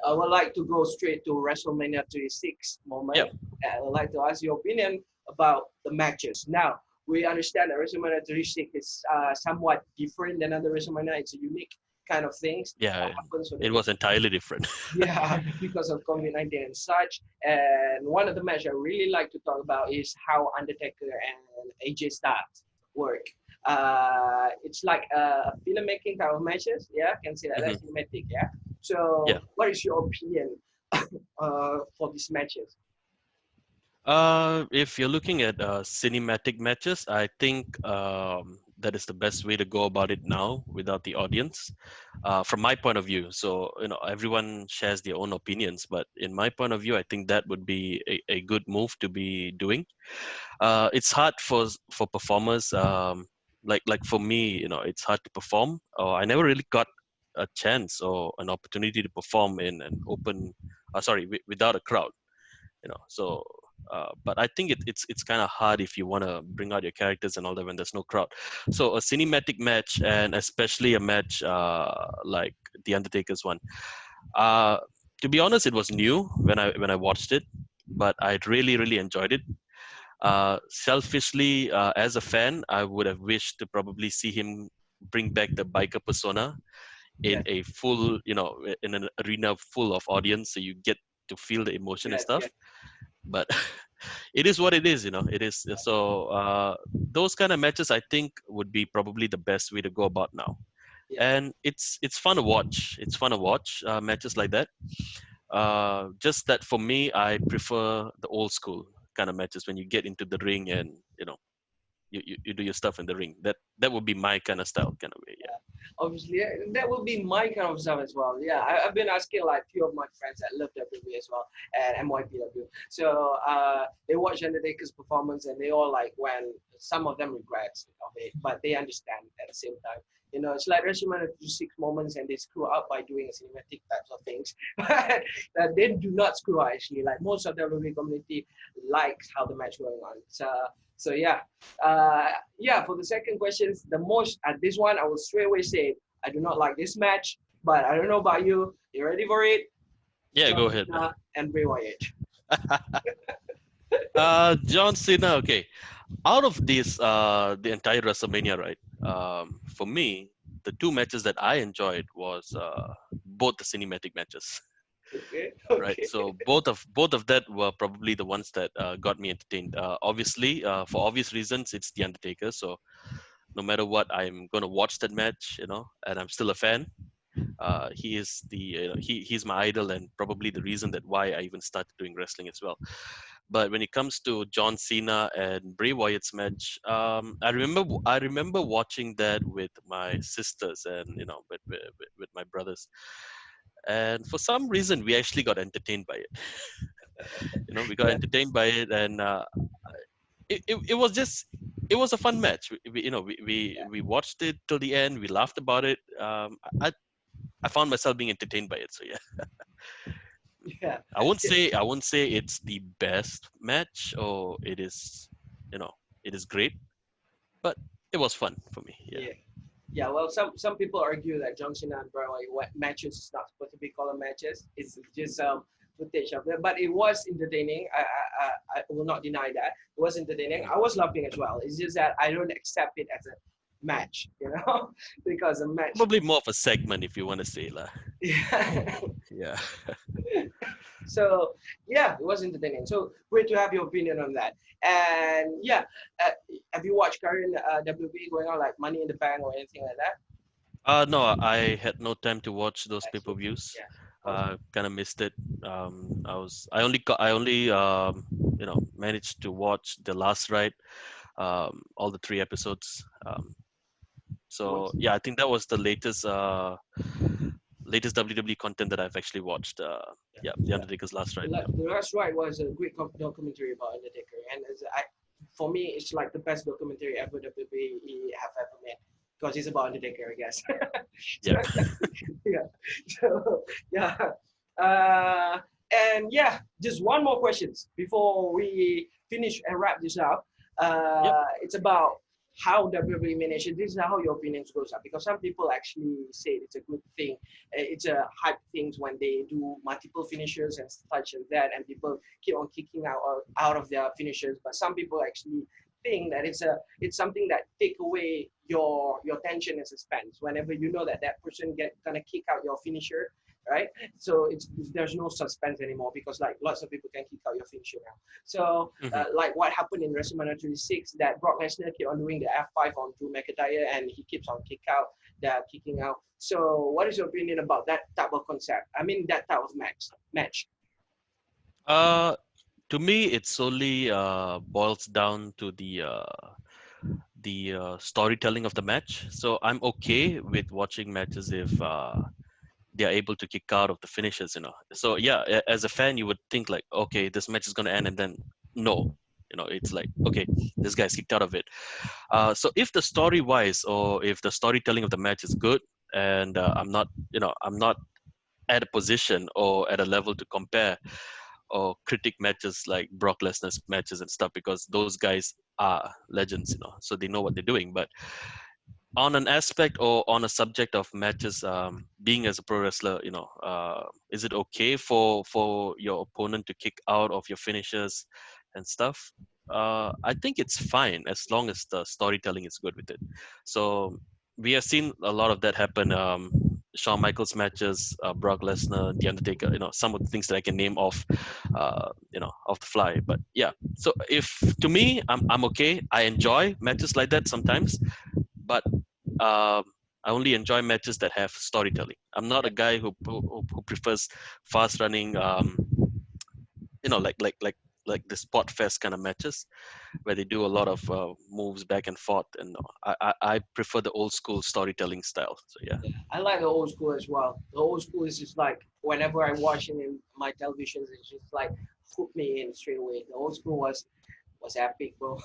I would like to go straight to Wrestlemania 36 moment. Yep. I would like to ask your opinion about the matches. Now, we understand that Wrestlemania 36 is somewhat different than other Wrestlemania. It's a unique kind of things that Yeah, happens when it was entirely different. yeah, because of COVID-19 and such. And one of the matches I really like to talk about is how Undertaker and AJ Styles work. It's like a filmmaking type of matches. Yeah, can say that Mhm. that's cinematic. Yeah. So, Yeah. what is your opinion for these matches? If you're looking at cinematic matches, I think that is the best way to go about it now without the audience. From my point of view, so everyone shares their own opinions, but in my point of view, I think that would be a good move to be doing. It's hard for performers. Like for me, it's hard to perform. I never really got a chance or an opportunity to perform in an open, without a crowd. So but I think it's kind of hard if you want to bring out your characters and all that when there's no crowd. So a cinematic match, and especially a match like the Undertaker's one, uh, to be honest, it was new when I watched it, but I really enjoyed it. Selfishly, as a fan, I would have wished to probably see him bring back the biker persona Yeah, in a full, in an arena full of audience, so you get to feel the emotion and yeah, yeah, stuff. But it is what it is. It is. So those kind of matches, I think, would be probably the best way to go about now. yeah. And it's fun to watch. It's fun to watch matches like that. Just that for me, I prefer the old school kind of matches when you get into the ring and you do your stuff in the ring. That would be my kind of style, kind of way. Yeah. Obviously, yeah, that would be my kind of stuff as well. Yeah, I've been asking like few of my friends that love WWE as well and MYPW. So they watch Undertaker's performance and they all like when some of them regrets of it, but they understand at the same time. It's like WrestleMania 36 moments and they screw up by doing cinematic types of things. But they do not screw up actually. Like most of the WWE community likes how the match going on. So yeah, yeah, for the second question, the most at this one, I will straight away say I do not like this match, but I don't know about you. You ready for it? Yeah, John go ahead, man. Cena and Bray Wyatt. John Cena. Okay, out of this, the entire WrestleMania, right? For me, the two matches that I enjoyed was both the cinematic matches. Okay, Right, okay. so both of that were probably the ones that got me entertained. Obviously, for obvious reasons, it's the Undertaker. So no matter what, I'm gonna watch that match, and I'm still a fan. He is he's my idol and probably the reason that why I even started doing wrestling as well. But when it comes to John Cena and Bray Wyatt's match, I remember watching that with my sisters and with my brothers, and for some reason we actually got entertained by it. We got Yeah, entertained by it, and it was just it was a fun match. We watched it till the end. We laughed about it. I found myself being entertained by it. So yeah, yeah, I won't say it's the best match or you know it is great, but it was fun for me. Yeah. yeah. Yeah, well, some people argue that John Cena and Bray Wyatt matches is not supposed to be called matches. It's just footage of them, but it was entertaining. I will not deny that it was entertaining. Mhm. I was laughing as well. It's just that I don't accept it as a match, because a match. Probably more of a segment if you want to say lah. Yeah. Yeah. So yeah, it was entertaining. So great to have your opinion on that. And yeah, uh, have you watched current WWE going on like Money in the Bank or anything like that? No, I had no time to watch those Actually, pay-per-views. yeah. Also, Kind of missed it. I only managed to watch the last ride, all the 3 episodes. So what's yeah, I think that was the latest WWE content that I've actually watched. Yeah, The yeah. Undertaker's last ride. Yeah. The Last Ride was a great documentary about Undertaker, and for me, it's like the best documentary ever WWE have ever made because it's about Undertaker, I guess. Yeah. So, yeah. So yeah. Uh, and yeah, just one more questions before we finish and wrap this up. Yep. It's about how WWE managed it. This is how your opinions goes up, because some people actually say it's a good thing. It's a hype thing when they do multiple finishers and such and that, and people keep on kicking out of their finishers. But some people actually think that it's something that take away your tension and suspense whenever you know that that person gonna kick out your finisher, right? So there's no suspense anymore, because like lots of people can kick out your finisher now. So Mhm. like what happened in Wrestlemania 36, that Brock Lesnar keep on doing the F5 on Drew McIntyre, and he keeps on kicking out. So what is your opinion about that type of concept? I mean, that type of match. Uh, to me, it solely boils down to the storytelling of the match. So I'm okay with watching matches if they are able to kick out of the finishes. So yeah, as a fan, you would think like, okay, this match is gonna end, and then no. It's like, okay, this guy's kicked out of it. So if the story wise, or if the storytelling of the match is good, and I'm not at a position or at a level to compare or critic matches like Brock Lesnar's matches and stuff, because those guys are legends, so they know what they're doing. But on an aspect or on a subject of matches, being as a pro wrestler, is it okay for your opponent to kick out of your finishers and stuff? I think it's fine as long as the storytelling is good with it. So we have seen a lot of that happen. Shawn Michaels matches, Brock Lesnar, The Undertaker. Some of the things that I can name off, off the fly. But yeah, so if to me, I'm okay. I enjoy matches like that sometimes, but um, I only enjoy matches that have storytelling. I'm not a guy who prefers fast running, like the spot fest kind of matches where they do a lot of moves back and forth. And I prefer the old school storytelling style. So yeah. Yeah, I like the old school as well. The old school is just like whenever I watch it in my televisions, it's just like hook me in straight away. The old school was epic, bro.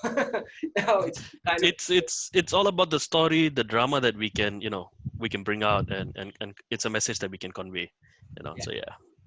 Now it's kind of It's all about the story, the drama that we can bring out, and it's a message that we can convey. yeah. So yeah.